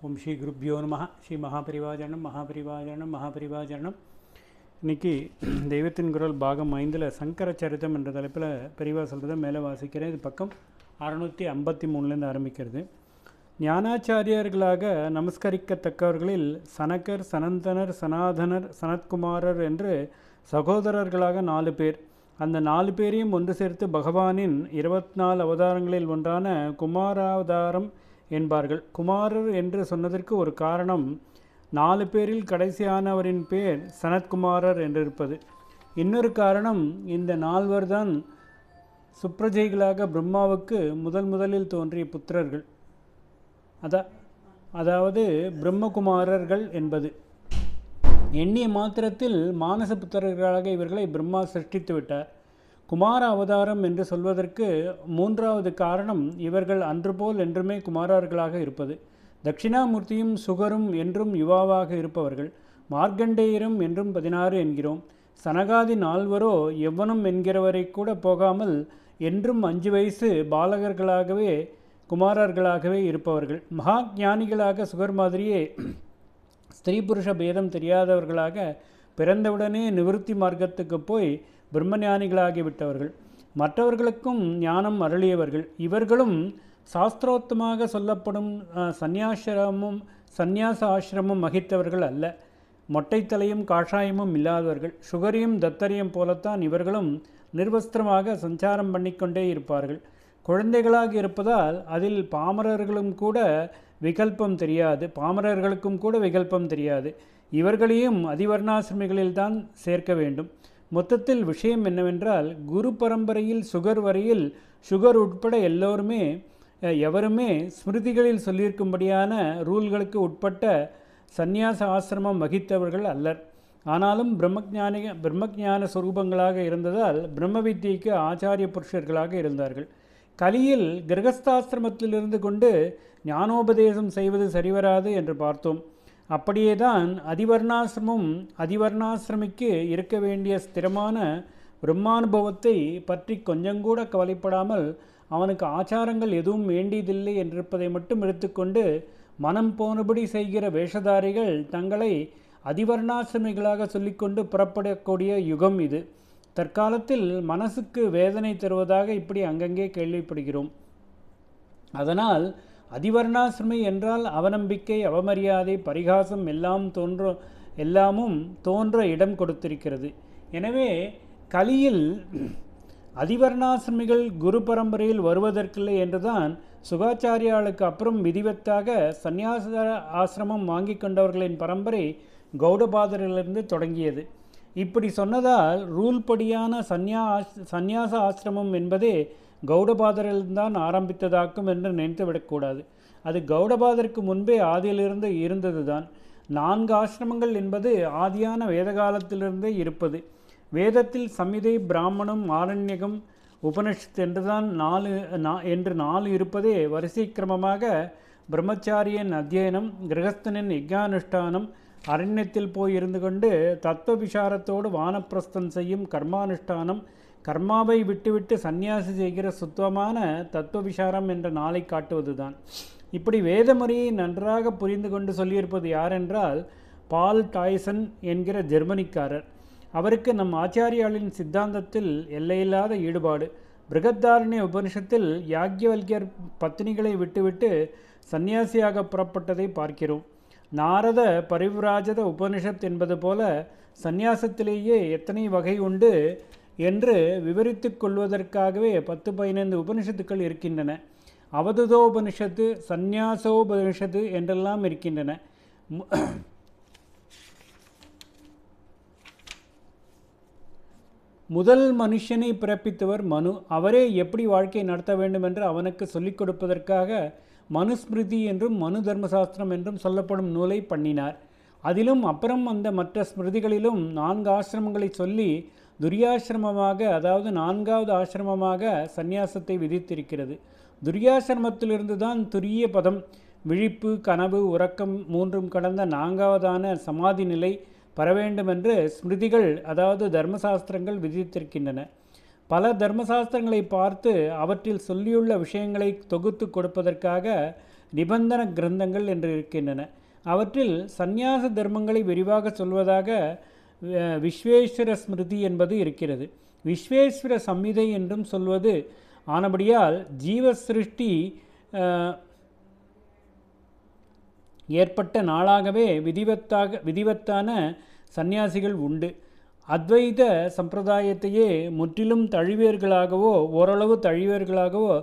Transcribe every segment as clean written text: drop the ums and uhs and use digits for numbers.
ஓம் ஸ்ரீ குருப்யோ நம. ஸ்ரீ மகாபரிவாஜனம் மகாபரிவாஜனம் மகாபரிவாஜனம். இன்றைக்கி தெய்வத்தின் குரல் பாகம் 5 சங்கர சரிதம் என்ற தலைப்பில் பெரிவா சொல்கிறத மேலே வாசிக்கிறேன். இது பக்கம் 653 ஆரம்பிக்கிறது. ஞானாச்சாரியர்களாக நமஸ்கரிக்கத்தக்கவர்களில் சனகர், சனந்தனர், சனாதனர், சனத்குமாரர் என்று சகோதரர்களாக 4 பேர். அந்த 4 பேரையும் ஒன்று சேர்த்து பகவானின் 24 அவதாரங்களில் ஒன்றான குமாராவதாரம் என்பார்கள். குமாரர் என்று சொன்னதற்கு ஒரு காரணம், 4 பேரில் கடைசியானவரின் பேர் சனத்குமாரர் என்றிருப்பது. இன்னொரு காரணம், இந்த 4 தான் சுப்ரஜைகளாக பிரம்மாவுக்கு முதலில் தோன்றிய புத்திரர்கள். அதாவது பிரம்மகுமாரர்கள் என்பது. எண்ணிய மாத்திரத்தில் மானச புத்திரர்களாக இவர்களை பிரம்மா சிருஷ்டித்து விட்டார். குமார அவதாரம் என்று சொல்வதற்கு 3வது காரணம், இவர்கள் அன்று போல் என்றுமே குமாரர்களாக இருப்பது. தட்சிணாமூர்த்தியும் சுகரும் என்றும் யுவாவாக இருப்பவர்கள். மார்க்கண்டேயரும் என்றும் 16 என்கிறோம். சனகாதி 4வரோ எவ்வனம் என்கிறவரை கூட போகாமல் என்றும் 5 வயசு பாலகர்களாகவே குமாரர்களாகவே இருப்பவர்கள். மகா ஞானிகளாக சுகர் மாதிரியே ஸ்திரீ புருஷ பேதம் தெரியாதவர்களாக பிறந்தவுடனே நிவிருத்தி மார்க்கத்துக்கு போய் பிரம்மஞானிகளாகிவிட்டவர்கள். மற்றவர்களுக்கும் ஞானம் அருளியவர்கள். இவர்களும் சாஸ்திரோத்தமாக சொல்லப்படும் சந்நியாச ஆசிரமம் வகித்தவர்கள் அல்ல. மொட்டைத்தலையும் காஷாயமும் இல்லாதவர்கள். சுகரியும் தத்தரியும் போலத்தான் இவர்களும் நிர்வஸ்திரமாக சஞ்சாரம் பண்ணிக்கொண்டே இருப்பார்கள். குழந்தைகளாக இருப்பதால் அதில் பாமரர்களுக்கும் கூட விகல்பம் தெரியாது. இவர்களையும் அதிவர்ணாசிரமிகளில்தான் சேர்க்க வேண்டும். மொத்தத்தில் விஷயம் என்னவென்றால், குரு பரம்பரையில் சுகர் வரையில் சுகர் உட்பட எவருமே ஸ்மிருதிகளில் சொல்லியிருக்கும்படியான ரூல்களுக்கு உட்பட்ட சந்நியாச ஆசிரமம் வகித்தவர்கள் அல்லர். ஆனாலும் பிரம்மஞான சுரூபங்களாக இருந்ததால் பிரம்ம வித்தியைக்கு ஆச்சாரிய புருஷர்களாக இருந்தார்கள். கலியில் கிரகஸ்தாசிரமத்திலிருந்து கொண்டு ஞானோபதேசம் செய்வது சரிவராது என்று பார்த்தோம். அப்படியேதான் அதிவர்ணாசிரமிக்கு இருக்க வேண்டிய ஸ்திரமான பிரம்மானுபவத்தை பற்றி கொஞ்சங்கூட கவலைப்படாமல் அவனுக்கு ஆச்சாரங்கள் எதுவும் வேண்டியதில்லை என்றிருப்பதை மட்டும் எடுத்துக்கொண்டு மனம் போனபடி செய்கிற வேஷதாரிகள் தங்களை அதிவர்ணாசிரமிகளாக சொல்லிக்கொண்டு புறப்படக்கூடிய யுகம் இது. தற்காலத்தில் மனசுக்கு வேதனை தருவதாக இப்படி அங்கங்கே கேள்விப்படுகிறோம். அதனால் அதிவர்ணாசிரமி என்றால் அவநம்பிக்கை, அவமரியாதை, பரிகாசம் எல்லாமும் தோன்ற இடம் கொடுத்திருக்கிறது. எனவே கலியில் அதிவர்ணாசிரமிகள் குரு பரம்பரையில் வருவதற்கில்லை என்றுதான் சுகாச்சாரியாளுக்கு அப்புறம் விதிவத்தாக சந்நியாச ஆசிரமம் வாங்கி கொண்டவர்களின் பரம்பரை கௌடபாதரிலிருந்து தொடங்கியது. இப்படி சொன்னதால் ரூல் படியான சந்நியாச ஆசிரமம் என்பதே கௌடபாதரில்தான் ஆரம்பித்ததாக்கும் என்று நினைத்து விடக்கூடாது. அது கௌடபாதருக்கு முன்பே ஆதியிலிருந்து இருந்தது தான். 4 ஆசிரமங்கள் என்பது ஆதியான வேத காலத்திலிருந்தே இருப்பது. வேதத்தில் சம்ஹிதை, பிராமணம், ஆரண்யகம், உபனிஷத் என்றுதான் 4 இருப்பதே வரிசை கிரமமாக பிரம்மச்சாரியின் அத்தியனம், கிரகஸ்தனின் யஜ்ஞானுஷ்டானம், அரண்யத்தில் போய் இருந்து கொண்டு தத்துவ விசாரத்தோடு வானப்பிரஸ்தம் செய்யும் கர்மானுஷ்டானம், கர்மாவை விட்டுவிட்டு சந்நியாசி செய்கிற சுத்தமான தத்துவ விசாரம் என்ற நாளை காட்டுவதுதான். இப்படி வேத முறையை நன்றாக புரிந்து கொண்டு சொல்லியிருப்பது யாரென்றால் பால் டாய்சன் என்கிற ஜெர்மனிக்காரர். அவருக்கு நம் ஆச்சாரியாளின் சித்தாந்தத்தில் எல்லையில்லாத ஈடுபாடு. பிருகத்தாரண்ய உபனிஷத்தில் யாக்ஞவல்யர் பத்னிகளை விட்டுவிட்டு சந்நியாசியாக புறப்பட்டதை பார்க்கிறோம். நாரத பரிவிராஜத உபனிஷத் என்பது போல சந்நியாசத்திலேயே எத்தனை வகை உண்டு என்று விவரித்து கொள்வதற்காகவே 10-15 உபனிஷத்துக்கள் இருக்கின்றன. அவதுதோபனிஷத்து, சந்நியாசோபனிஷத்து என்றெல்லாம் இருக்கின்றன. முதல் மனுஷனை பிறப்பித்தவர் மனு. அவரே எப்படி வாழ்க்கை நடத்த வேண்டும் என்று அவனுக்கு சொல்லிக் கொடுப்பதற்காக மனுஸ்மிருதி என்றும் மனு தர்மசாஸ்திரம் என்றும் சொல்லப்படும் நூலை பண்ணினார். அதிலும் அப்புறம் அந்த மற்ற ஸ்மிருதிகளிலும் 4 ஆசிரமங்களை சொல்லி துரியாசிரமமாக, அதாவது 4வது ஆசிரமமாக சந்நியாசத்தை விதித்திருக்கிறது. துரியாசிரமத்திலிருந்து தான் துரிய பதம், விழிப்பு, கனவு, உறக்கம் 3ம் கடந்த 4வதான சமாதி நிலை பெற வேண்டுமென்று ஸ்மிருதிகள், அதாவது தர்மசாஸ்திரங்கள் விதித்திருக்கின்றன. பல தர்மசாஸ்திரங்களை பார்த்து அவற்றில் சொல்லியுள்ள விஷயங்களை தொகுத்து கொடுப்பதற்காக நிபந்தன கிரந்தங்கள் என்று இருக்கின்றன. அவற்றில் சந்நியாச தர்மங்களை விரிவாக சொல்வதாக விஸ்வேஸ்வர ஸ்மிருதி என்பது இருக்கிறது. விஸ்வேஸ்வர சம்ஹிதை என்றும் சொல்வது ஆனபடியால் ஜீவ சிருஷ்டி ஏற்பட்ட நாளாகவே விதிவத்தான சந்நியாசிகள் உண்டு. அத்வைத சம்பிரதாயத்தையே முற்றிலும் தழுவியர்களாகவோ ஓரளவு தழுவியர்களாகவோ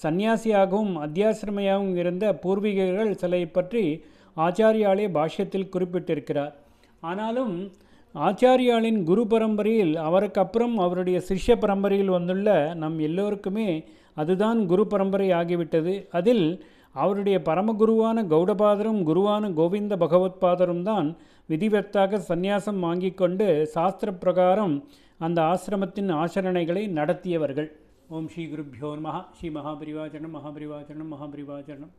சந்நியாசியாகவும் அத்தியாசிரமையாகவும் இருந்த பூர்வீகர்கள் சிலை பற்றி ஆச்சாரியாலே பாஷ்யத்தில் குறிப்பிட்டிருக்கிறார். ஆனாலும் ஆச்சாரியாலின் குரு பரம்பரையில் அவருக்கு அப்புறம் அவருடைய சிஷ்ய பரம்பரையில் வந்துள்ள நம் எல்லோருக்குமே அதுதான் குரு பரம்பரை ஆகிவிட்டது. அதில் அவருடைய பரமகுருவான கௌடபாதரும் குருவான கோவிந்த பகவத்பாதரும் தான் விதிவத்தாக சந்நியாசம் வாங்கி கொண்டு சாஸ்திர பிரகாரம் அந்த ஆசிரமத்தின் ஆசரணைகளை நடத்தியவர்கள். ஓம் ஸ்ரீ குருப்யோ நமஹ. ஸ்ரீ மகாபரிவாஜனம் மகாபரிவாஜனம் மகாபரிவாஜனம்.